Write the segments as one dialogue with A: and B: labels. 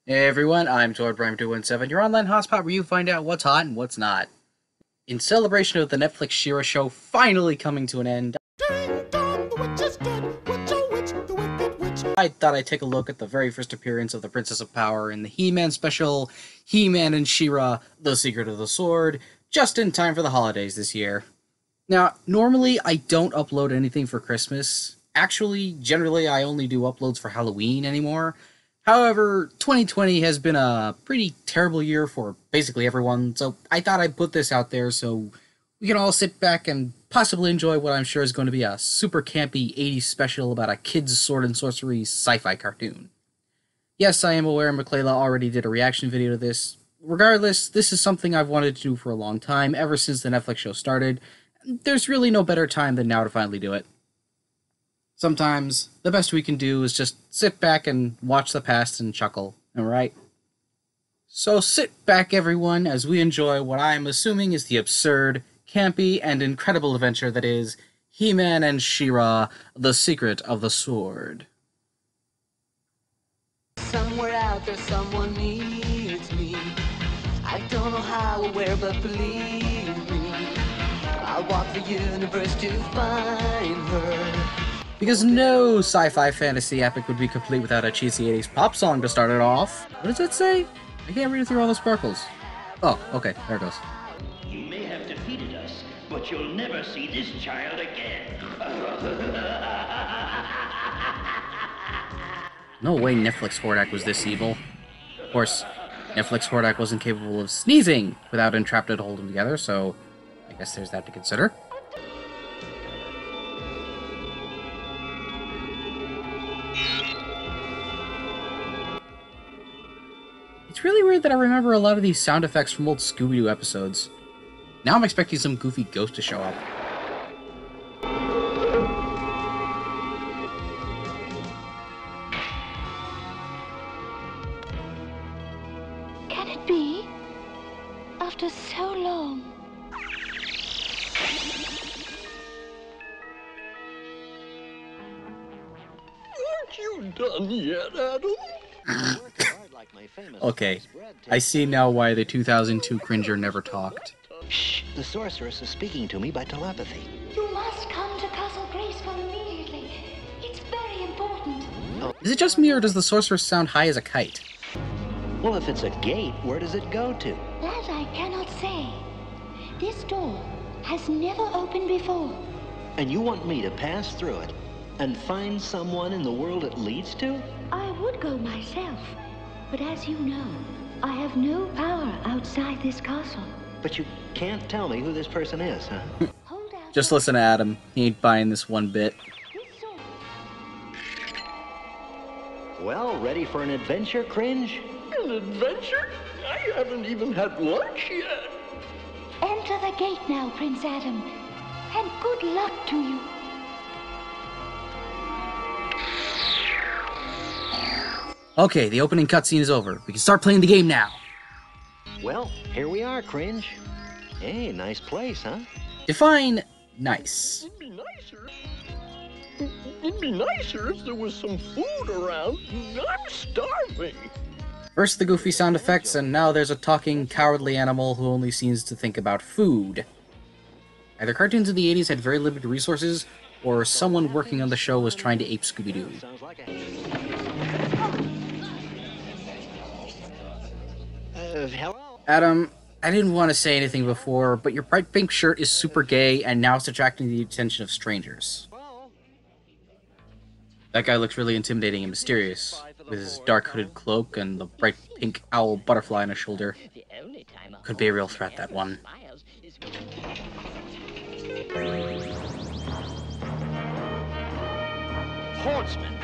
A: Hey everyone, I'm TorridReacts, your online hotspot where you find out what's hot and what's not. In celebration of the Netflix She-Ra show finally coming to an end, I thought I'd take a look at the very first appearance of the Princess of Power in the He-Man special, He-Man and She-Ra, The Secret of the Sword, just in time for the holidays this year. Now, normally I don't upload anything for Christmas. Actually, generally I only do uploads for Halloween anymore. However, 2020 has been a pretty terrible year for basically everyone, so I thought I'd put this out there so we can all sit back and possibly enjoy what I'm sure is going to be a super campy 80s special about a kid's sword and sorcery sci-fi cartoon. Yes, I am aware Michaela already did a reaction video to this. Regardless, this is something I've wanted to do for a long time, ever since the Netflix show started. There's really no better time than now to finally do it. Sometimes, the best we can do is just sit back and watch the past and chuckle, alright? So sit back, everyone, as we enjoy what I'm assuming is the absurd, campy, and incredible adventure that is He-Man and She-Ra, The Secret of the Sword.
B: Somewhere out there someone needs me. I don't know how or where, but believe me, I'll walk the universe to find her.
A: Because no sci-fi fantasy epic would be complete without a cheesy 80s pop song to start it off. What does that say? I can't read it through all the sparkles. Oh, okay, there it goes.
C: You may have defeated us, but you'll never see this child again.
A: No way Netflix Hordak was this evil. Of course, Netflix Hordak wasn't capable of sneezing without Entrapta to hold them together, so I guess there's that to consider. It's really weird that I remember a lot of these sound effects from old Scooby-Doo episodes. Now I'm expecting some goofy ghost to show up.
D: Can it be? After so long.
E: Aren't you done yet, Adam?
A: Okay, I see now why the 2002 Cringer never talked.
F: Shh! The sorceress is speaking to me by telepathy.
D: You must come to Castle Graceful immediately. It's very important.
A: Is it just me, or does the sorceress sound high as a kite?
F: Well, if it's a gate, where does it go to?
D: That I cannot say. This door has never opened before.
F: And you want me to pass through it and find someone in the world it leads to?
D: I would go myself, but as you know, I have no power outside this castle.
F: But you can't tell me who this person is, huh?
D: Hold out.
A: Just listen to Adam. He ain't buying this one bit.
D: This sword.
F: Well, ready for an adventure, Cringe?
E: An adventure? I haven't even had lunch yet.
D: Enter the gate now, Prince Adam, and good luck to you.
A: Okay, the opening cutscene is over. We can start playing the game now.
F: Well, here we are, Cringe. Hey, nice place, huh?
A: Define nice.
E: It'd be nicer if there was some food around. I'm starving.
A: First the goofy sound effects, and now there's a talking, cowardly animal who only seems to think about food. Either cartoons in the 80s had very limited resources, or someone working on the show was trying to ape Scooby-Doo.
F: Sounds like hello?
A: Adam, I didn't want to say anything before, but your bright pink shirt is super gay, and now it's attracting the attention of strangers. That guy looks really intimidating and mysterious, with his dark hooded cloak and the bright pink owl butterfly on his shoulder. Could be a real threat, that one.
C: Horseman.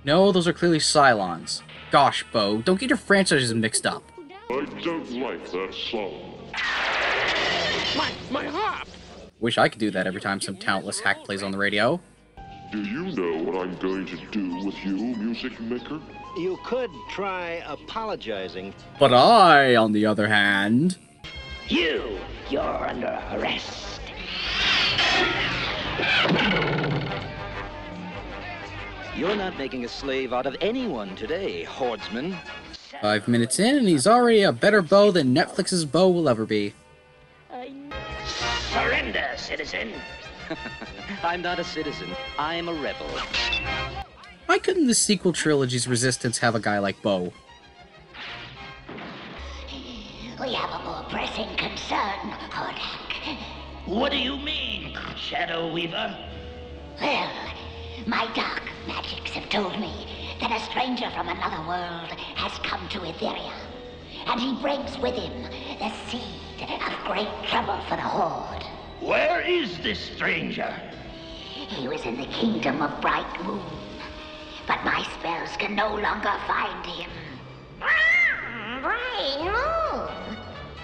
A: No, those are clearly Cylons. Gosh, Bo, don't get your franchises mixed up.
G: I don't like that song.
E: My harp!
A: Wish I could do that every time some talentless hack plays on the radio.
G: Do you know what I'm going to do with you, music maker?
F: You could try apologizing.
A: But I, on the other hand...
C: You're under arrest.
H: You're not making a slave out of anyone today, hordsman.
A: 5 minutes in, and he's already a better bow than Netflix's bow will ever be.
C: Surrender, citizen.
H: I'm not a citizen. I'm a rebel.
A: Why couldn't the sequel trilogy's Resistance have a guy like Bo?
D: We have a more pressing concern, Hordak.
C: What do you mean, Shadow Weaver?
D: Well, my dark magics have told me that a stranger from another world has come to Etheria, and he brings with him the seed of great trouble for the Horde.
C: Where is this stranger?
D: He was in the kingdom of Bright Moon, but my spells can no longer find him.
I: Bright Moon?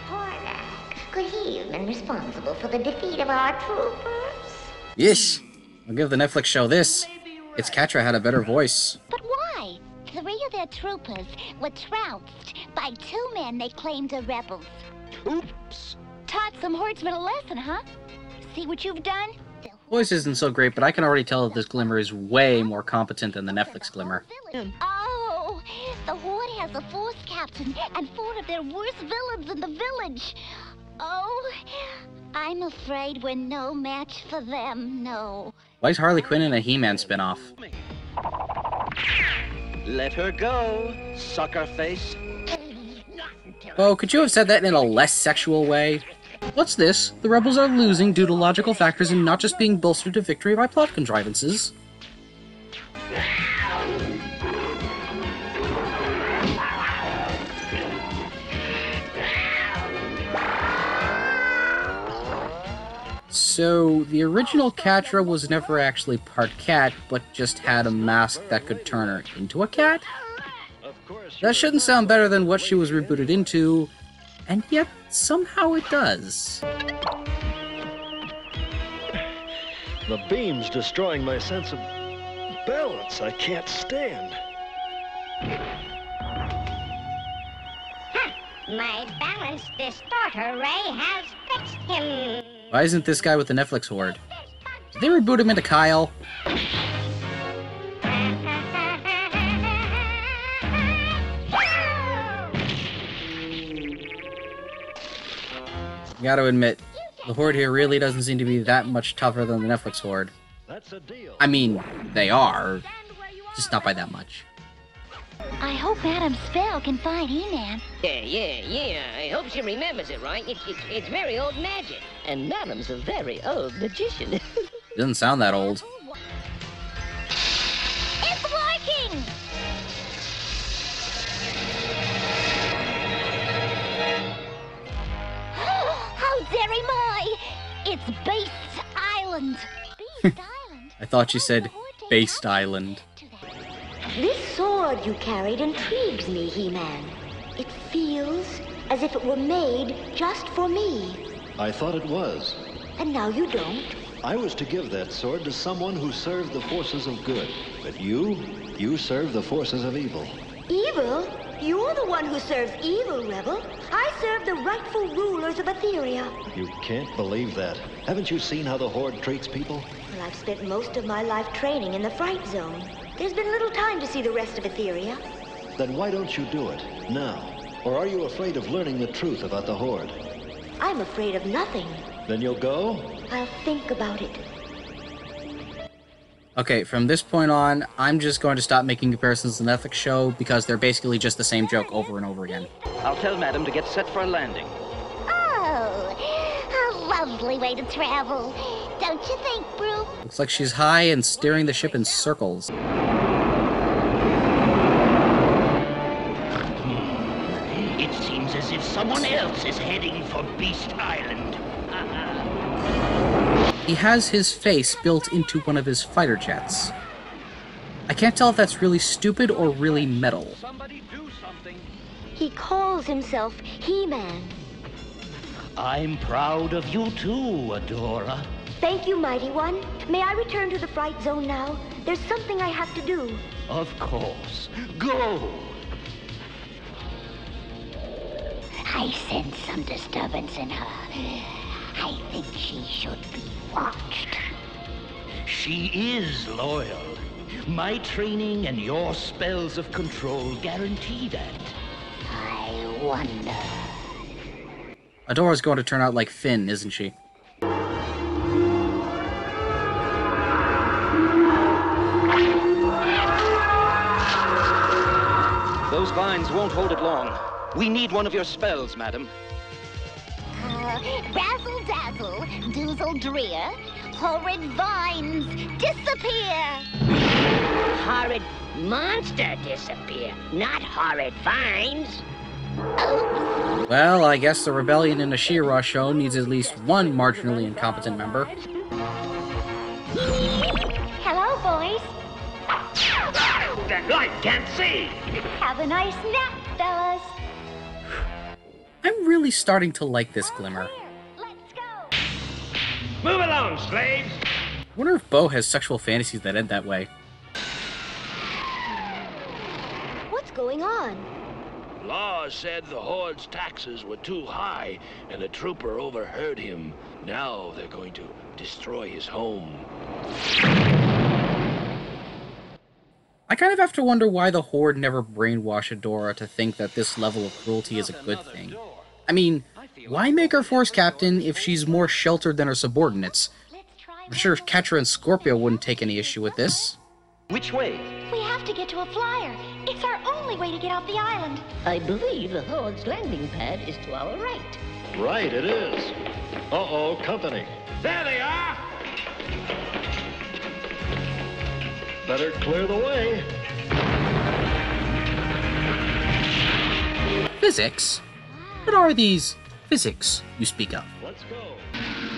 I: Hordak, could he have been responsible for the defeat of our troopers?
A: Yes, I'll give the Netflix show this. Its Catra had a better voice.
I: But why? 3 of their troopers were trounced by 2 men they claimed are rebels.
E: Oops.
I: Taught some horsemen a lesson, huh? See what you've done?
A: Voice isn't so great, but I can already tell that this Glimmer is way more competent than the Netflix Glimmer.
I: Oh, the Horde has a force captain and 4 of their worst villains in the village. Oh, I'm afraid we're no match for them, no.
A: Why is Harley Quinn in a He-Man spinoff?
H: Let her go, sucker face.
A: Oh, could you have said that in a less sexual way? What's this? The rebels are losing due to logical factors and not just being bolstered to victory by plot contrivances. So, the original Catra was never actually part cat, but just had a mask that could turn her into a cat? That shouldn't sound better than what she was rebooted into, and yet somehow it does.
E: The beam's destroying my sense of balance. I can't stand.
I: My balance distorter ray has fixed him.
A: Why isn't this guy with the Netflix Horde? Did they reboot him into Kyle? Gotta admit, the Horde here really doesn't seem to be that much tougher than the Netflix Horde.
E: That's a deal.
A: I mean, they are, just not by that much.
I: I hope Madam Spell can find He-Man.
J: Yeah. I hope she remembers it, right? It's very old magic. And Madam's a very old magician.
A: Doesn't sound that old.
I: It's working! How dare I? It's Beast Island. Beast Island?
A: I thought you said Based Island.
K: This sword you carried intrigues me, He-Man. It feels as if it were made just for me.
F: I thought it was.
K: And now you don't.
F: I was to give that sword to someone who served the forces of good. But you serve the forces of evil.
K: Evil? You're the one who serves evil, Rebel. I serve the rightful rulers of Etheria.
F: You can't believe that. Haven't you seen how the Horde treats people?
K: Well, I've spent most of my life training in the Fright Zone. There's been little time to see the rest of Etheria.
F: Then why don't you do it now? Or are you afraid of learning the truth about the Horde?
K: I'm afraid of nothing.
F: Then you'll go?
K: I'll think about it.
A: Okay, from this point on, I'm just going to stop making comparisons to the Netflix show because they're basically just the same joke over and over again.
H: I'll tell Madam to get set for a landing.
I: Oh, a lovely way to travel. Don't you think, Brew?
A: Looks like she's high and steering the ship in circles.
C: It seems as if someone else is heading for Beast Island.
A: He has his face built into one of his fighter jets. I can't tell if that's really stupid or really metal.
H: Somebody do something.
K: He calls himself He-Man.
C: I'm proud of you too, Adora.
K: Thank you, Mighty One. May I return to the Fright Zone now? There's something I have to do.
C: Of course. Go!
I: I sense some disturbance in her. I think she should be watched.
C: She is loyal. My training and your spells of control guarantee that.
D: wonder.
A: Adora's going to turn out like Finn, isn't she?
H: Those vines won't hold it long. We need one of your spells, madam.
I: Razzle dazzle, doozle drear, horrid vines, disappear!
J: Horrid monster disappear, not horrid vines.
A: Well, I guess the rebellion in the She-Ra show needs at least one marginally incompetent member.
K: Hello, boys.
C: That light can't see!
K: Have a nice nap, fellas.
A: I'm really starting to like this glimmer.
K: Let's go.
C: Move along, slaves!
A: I wonder if Bo has sexual fantasies that end that way.
K: What's going on?
L: Law said the Horde's taxes were too high, and a trooper overheard him. Now they're going to destroy his home.
A: I kind of have to wonder why the Horde never brainwashed Adora to think that this level of cruelty is a good thing. I mean, why make her Force Captain if she's more sheltered than her subordinates? I'm sure Catra and Scorpio wouldn't take any issue with this.
H: Which way?
K: We have to get to a flyer. It's our only way to get off the island.
J: I believe the Horde's landing pad is to our right.
F: Right, it is. Uh-oh, company.
C: There they are!
F: Better clear the way.
A: Physics? What are these physics you speak of?
F: Let's go.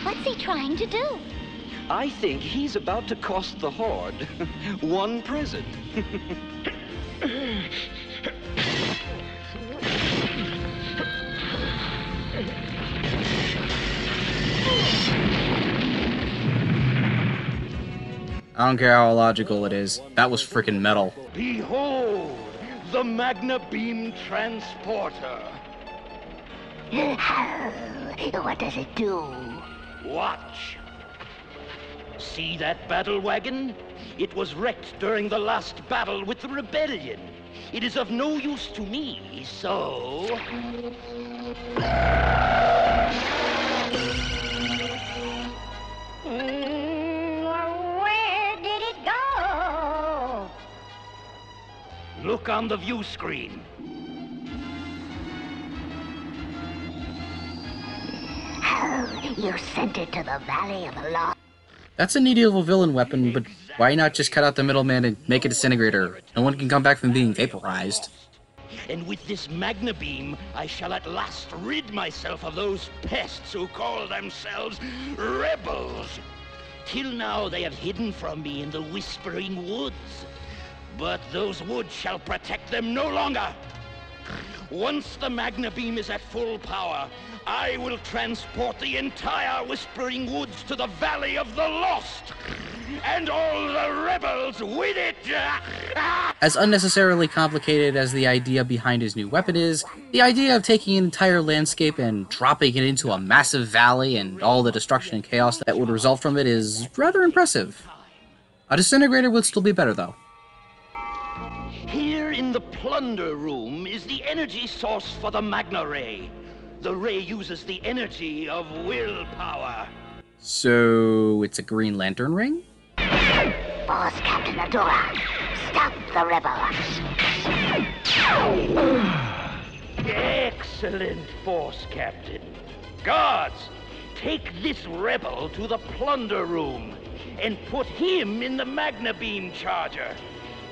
I: What's he trying to do?
H: I think he's about to cost the Horde one prison.
A: I don't care how illogical it is. That was freaking metal.
L: Behold, the Magna Beam Transporter.
D: What does it do?
C: Watch. See that battle wagon? It was wrecked during the last battle with the rebellion. It is of no use to me, so...
K: Where did it go?
C: Look on the view screen.
D: You sent it to the Valley of the Lost.
A: That's a needy little villain weapon, but why not just cut out the middleman and make a disintegrator? No one can come back from being vaporized.
C: And with this Magna Beam, I shall at last rid myself of those pests who call themselves rebels. Till now they have hidden from me in the Whispering Woods. But those woods shall protect them no longer. Once the Magna Beam is at full power, I will transport the entire Whispering Woods to the Valley of the Lost, and all the rebels with it!
A: As unnecessarily complicated as the idea behind his new weapon is, the idea of taking an entire landscape and dropping it into a massive valley and all the destruction and chaos that would result from it is rather impressive. A disintegrator would still be better, though.
C: Here in the plunder room is the energy source for the Magna Ray. The ray uses the energy of willpower.
A: So, it's a Green Lantern ring?
D: Boss Captain Adora, stop the rebels.
C: Excellent, Force Captain. Guards, take this rebel to the plunder room and put him in the Magna Beam charger.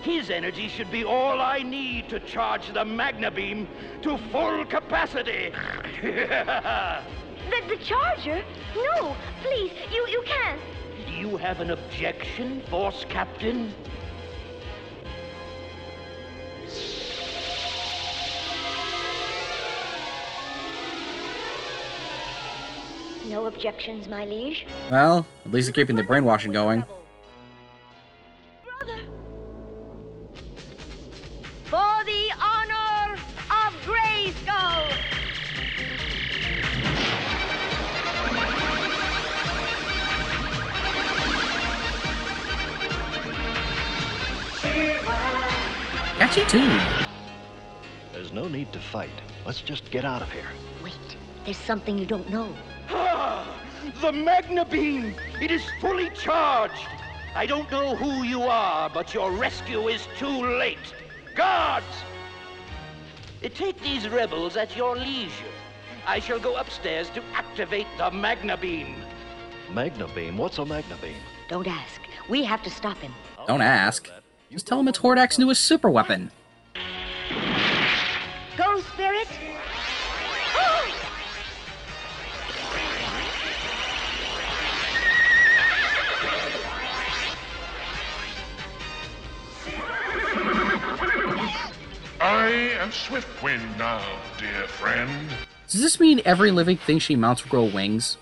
C: His energy should be all I need to charge the Magna Beam to full capacity.
K: The charger? No, please, you can't.
C: Do you have an objection, Force Captain?
K: No objections, my liege.
A: Well, at least they're keeping the brainwashing going.
K: Brother. For the honor of Grayskull!
A: Catchy tune.
F: There's no need to fight. Let's just get out of here.
K: Wait, there's something you don't know.
C: Ah, the Magna Beam! It is fully charged! I don't know who you are, but your rescue is too late. Guards! Take these rebels at your leisure. I shall go upstairs to activate the Magna Beam.
F: Magna Beam? What's a Magna Beam?
K: Don't ask. We have to stop him.
A: Don't ask. Just tell him it's TorridReacts' newest super weapon.
K: Go, Spirit!
G: I am Swiftwind now, dear friend.
A: Does this mean every living thing she mounts will grow wings?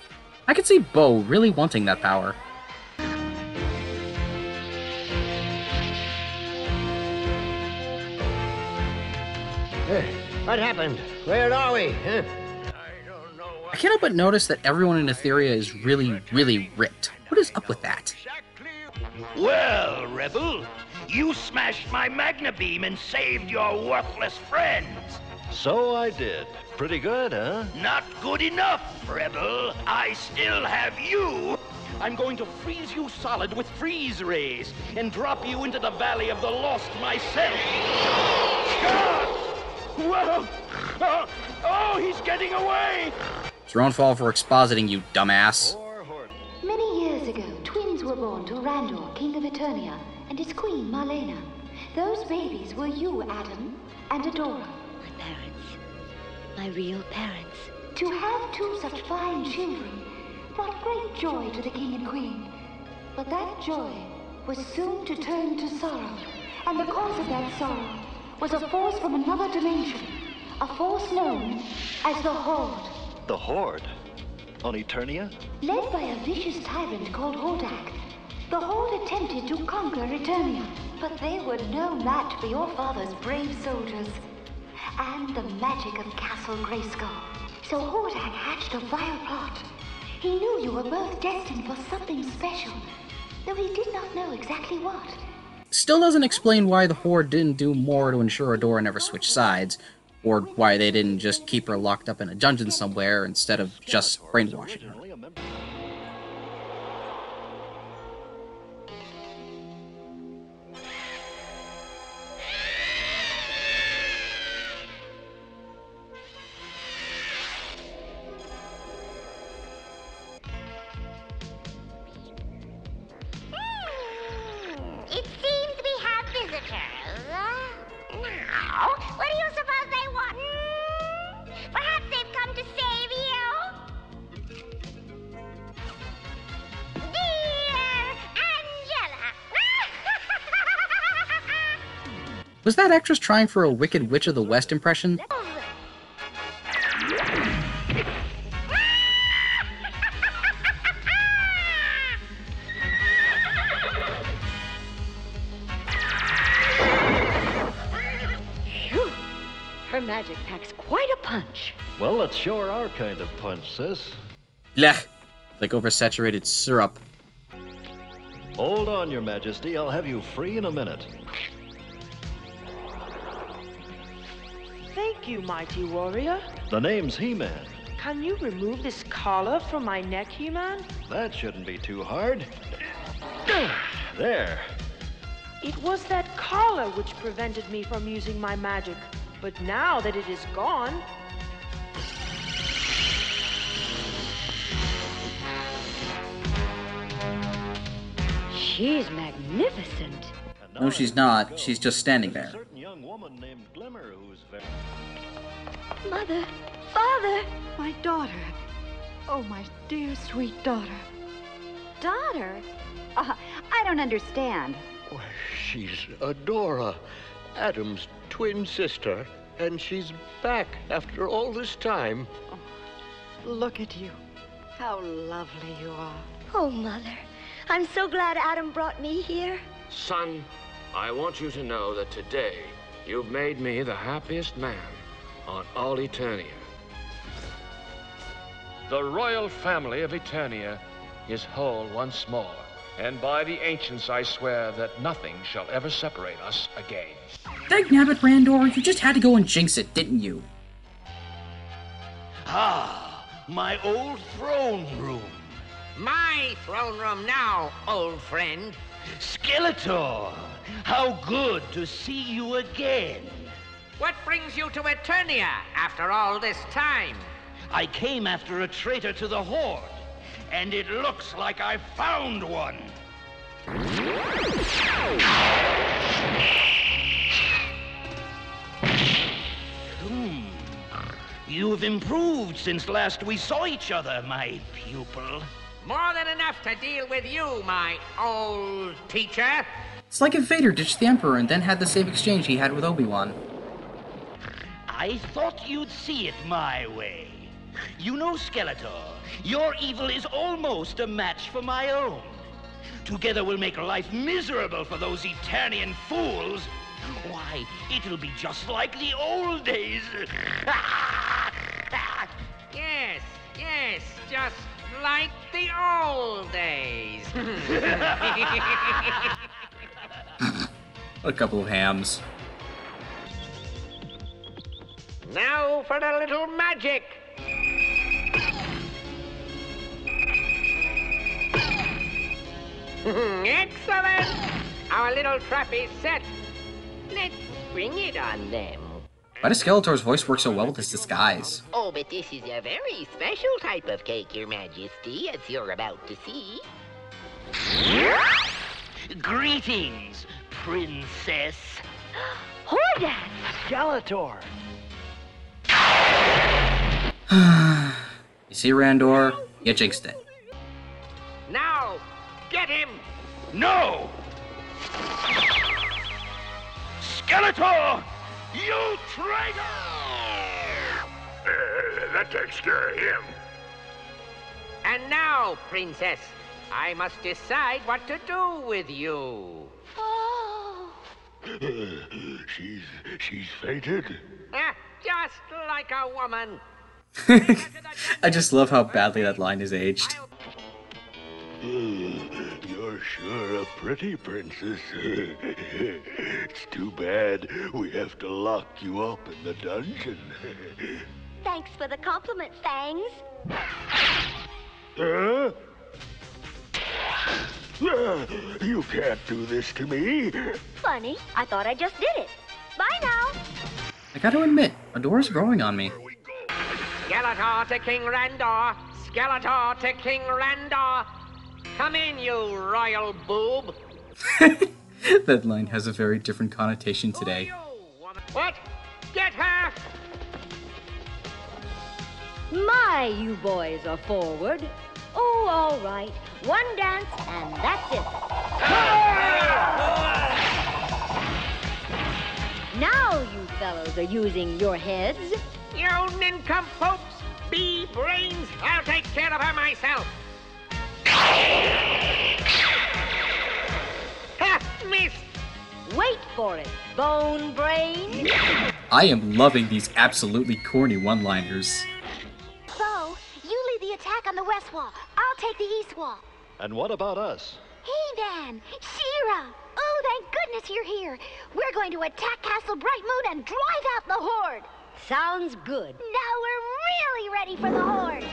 A: I could see Bo really wanting that power.
M: What happened? Where are we? Huh?
A: I can't help but notice that everyone in Etheria is really, really ripped. What is up with that?
C: Well, Rebel, you smashed my Magna Beam and saved your worthless friends.
F: So I did. Pretty good, huh?
C: Not good enough, Rebel. I still have you. I'm going to freeze you solid with freeze rays and drop you into the Valley of the Lost myself. God! Whoa! Oh, he's getting away!
A: It's your own fault for expositing, you dumbass.
N: Many years ago, twins were born to Randor, King of Eternia, and his queen, Marlena. Those babies were you, Adam, and Adora.
K: My parents. My real parents.
N: To have two such fine children brought great joy to the king and queen. But that joy was soon to turn to sorrow, and the cause of that sorrow was a force from another dimension, a force known as the Horde.
F: The Horde? On Eternia?
N: Led by a vicious tyrant called Hordak, the Horde attempted to conquer Eternia, but they were no match for your father's brave soldiers and the magic of Castle Grayskull. So Hordak hatched a vile plot. He knew you were both destined for something special, though he did not know exactly what.
A: Still doesn't explain why the Horde didn't do more to ensure Adora never switched sides, or why they didn't just keep her locked up in a dungeon somewhere instead of just brainwashing her.
I: It seems we have visitors. Now, what do you suppose they want? Perhaps they've come to save you? Dear Angela!
A: Was that actress trying for a Wicked Witch of the West impression?
K: Her magic packs quite a punch.
F: Well, let's show her our kind of punch, sis.
A: Blech. Like oversaturated syrup.
F: Hold on, Your Majesty. I'll have you free in a minute.
O: Thank you, mighty warrior.
F: The name's He-Man.
O: Can you remove this collar from my neck, He-Man?
F: That shouldn't be too hard. There.
O: It was that collar which prevented me from using my magic. But now that it is gone...
K: She's magnificent.
A: No, she's not. She's just standing there.
K: Mother, Father,
P: my daughter. Oh, my dear, sweet daughter.
Q: Daughter? I don't understand.
M: Why, she's Adora, Adam's twin sister, and she's back after all this time.
P: Oh, look at you. How lovely you are.
K: Oh, Mother, I'm so glad Adam brought me here.
L: Son, I want you to know that today you've made me the happiest man on all Eternia. The royal family of Eternia is whole once more.
R: And by the ancients I swear that nothing shall ever separate us again.
A: Dagnabbit, Randor, you just had to go and jinx it, didn't you?
C: Ah, my old throne room.
S: My throne room now, old friend.
C: Skeletor, how good to see you again.
S: What brings you to Eternia after all this time?
C: I came after a traitor to the Horde, and it looks like I found one. You've improved since last we saw each other, my pupil.
S: More than enough to deal with you, my old teacher.
A: It's like if Vader ditched the Emperor and then had the same exchange he had with Obi-Wan.
C: I thought you'd see it my way. You know, Skeletor, your evil is almost a match for my own. Together we'll make life miserable for those Eternian fools. Why, it'll be just like the old days.
S: Yes, yes, just like the old days.
A: A couple of hams.
S: Now for a little magic. Excellent! Our little trap is set. Let's bring it on them.
A: Why does Skeletor's voice work so well with his disguise?
J: Oh, but this is a very special type of cake, Your Majesty, as you're about to see.
C: Greetings, Princess.
J: Hordak!
H: Skeletor!
A: You see, Randor? You jinxed it.
S: Now, get him!
C: No! Skeletor! You traitor!
L: That takes care of him.
S: And now, Princess, I must decide what to do with you.
I: Oh.
L: She's fainted.
S: Just like a woman.
L: I just love how badly that line is aged. You're sure a pretty princess. It's too bad we have to lock you up in the dungeon.
I: Thanks for the compliment, Fangs.
L: You can't do this to me.
I: Funny, I thought I just did it. Bye now.
A: I gotta admit, Adora's growing on me.
S: Skeletor to King Randor. Skeletor to King Randor. Come in, you royal boob.
A: That line has a very different connotation today.
S: What? Get her!
K: My, you boys are forward. Oh, all right. One dance, and that's it. Now you fellows are using your heads.
S: You nincompoops! Bee brains! I'll take care of her myself. Ha! Missed!
K: Wait for it, bone brain.
A: I am loving these absolutely corny one-liners.
I: Bo, you lead the attack on the west wall. I'll take the east wall.
F: And what about us?
I: He-Man! She-Ra! Oh, thank goodness you're here. We're going to attack Castle Bright Moon and drive out the Horde.
K: Sounds good.
I: Now we're really ready for the Horde.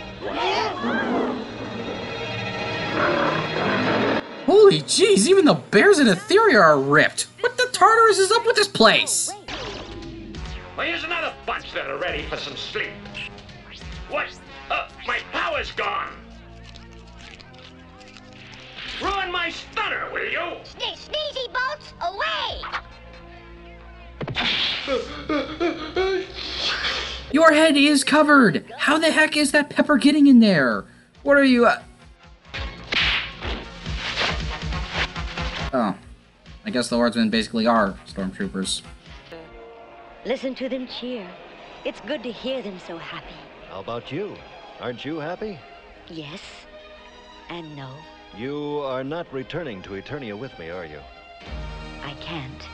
A: Holy jeez, even the bears in Etheria are ripped. What the Tartarus is up with this place?
L: Well, here's another bunch that are ready for some sleep. What? My power's gone. Ruin my stunner, will you?
I: Sneezy boats, away!
A: Your head is covered! How the heck is that pepper getting in there? What are you, Oh. I guess the Hordemen basically are stormtroopers.
K: Listen to them cheer. It's good to hear them so happy.
F: How about you? Aren't you happy?
K: Yes and no.
F: You are not returning to Eternia with me, are you?
K: I can't.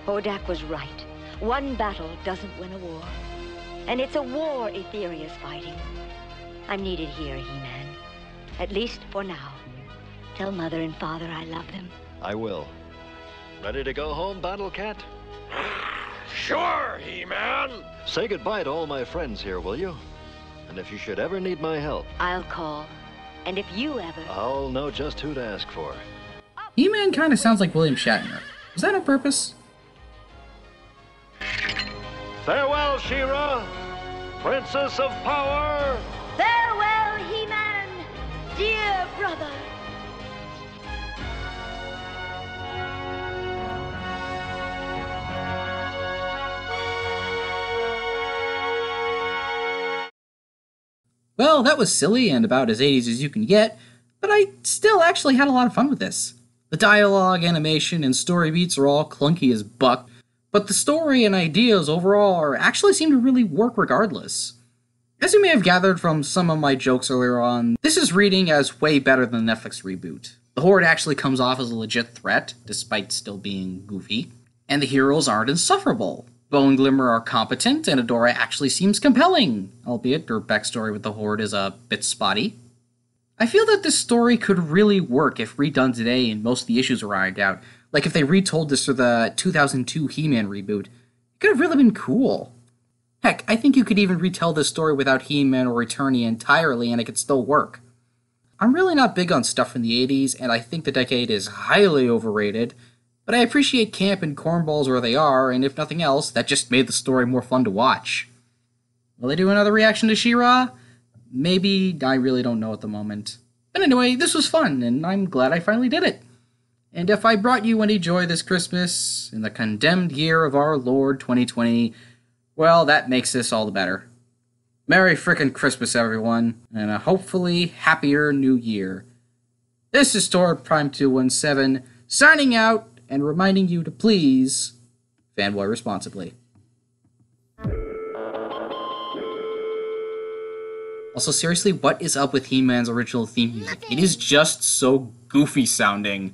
K: Hordak was right. One battle doesn't win a war. And it's a war Etheria's fighting. I'm needed here, He-Man. At least for now.
D: Tell Mother and Father I love them.
F: I will. Ready to go home, Battle Cat?
L: Sure, He-Man.
F: Say goodbye to all my friends here, will you? And if you should ever need my help,
D: I'll call. And if you ever...
F: I'll know just who to ask for.
A: He-Man kind of sounds like William Shatner. Was that on purpose?
E: Farewell, She-Ra, Princess of Power!
K: Farewell, He-Man, dear brother.
A: Well, that was silly and about as 80s as you can get, but I still actually had a lot of fun with this. The dialogue, animation, and story beats are all clunky as buck, but the story and ideas overall actually seem to really work regardless. As you may have gathered from some of my jokes earlier on, this is reading as way better than the Netflix reboot. The Horde actually comes off as a legit threat, despite still being goofy, and the heroes aren't insufferable. Bo and Glimmer are competent, and Adora actually seems compelling, albeit her backstory with the Horde is a bit spotty. I feel that this story could really work if redone today and most of the issues are ironed out. Like if they retold this for the 2002 He-Man reboot, it could have really been cool. Heck, I think you could even retell this story without He-Man or Eternia entirely and it could still work. I'm really not big on stuff from the 80s, and I think the decade is highly overrated, but I appreciate camp and cornballs where they are, and if nothing else, that just made the story more fun to watch. Will they do another reaction to She-Ra? Maybe, I really don't know at the moment. But anyway, this was fun, and I'm glad I finally did it. And if I brought you any joy this Christmas, in the condemned year of our Lord 2020, well, that makes this all the better. Merry frickin' Christmas, everyone, and a hopefully happier new year. This is Torrid Prime 217, signing out, and reminding you to please fanboy responsibly. Also, seriously, what is up with He-Man's original theme music? It is just so goofy sounding.